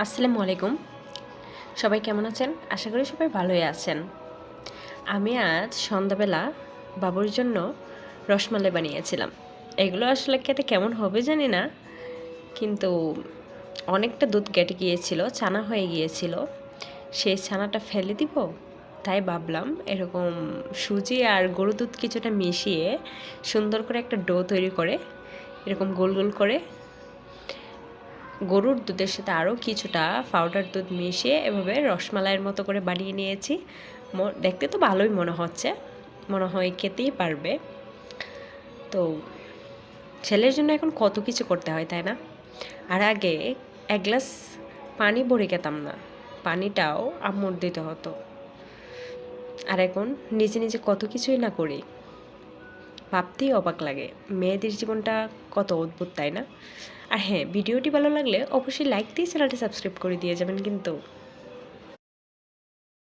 আসসালামু আলাইকুম। সবাই কেমন আছেন? আশা করি সবাই ভালোই আছেন। আমি আজ সন্ধ্যাবেলা বাবুর জন্য রসমালাই বানিয়েছিলাম। এগুলো আসলে খেতে কেমন হবে জানি না, কিন্তু অনেকটা দুধ কেটে গিয়েছিল, ছানা হয়ে গিয়েছিল। সেই ছানাটা ফেলে দিব, তাই ভাবলাম এরকম সুজি আর গরুর দুধ কিছুটা মিশিয়ে সুন্দর করে একটা ডো তৈরি করে এরকম গোল গোল করে গরুর দুধের সাথে আরও কিছুটা পাউডার দুধ মিশিয়ে এভাবে রসমালাইয়ের মতো করে বানিয়ে নিয়েছি। দেখতে তো ভালোই মনে হচ্ছে, মনে হয় খেতেই পারবে। তো ছেলের জন্য এখন কত কিছু করতে হয়, তাই না? আর আগে এক গ্লাস পানি ভরে খেতাম না, পানিটাও আম্মুর দিতে হতো। আর এখন নিজে নিজে কত কিছুই না করি, ভাবতেই অবাক লাগে মেয়েদের জীবনটা কত অদ্ভুত, তাই না? আর হ্যাঁ, ভিডিওটি ভালো লাগলে অবশ্যই লাইক দিয়ে চ্যানেলটি সাবস্ক্রাইব করে দিয়ে যাবেন কিন্তু।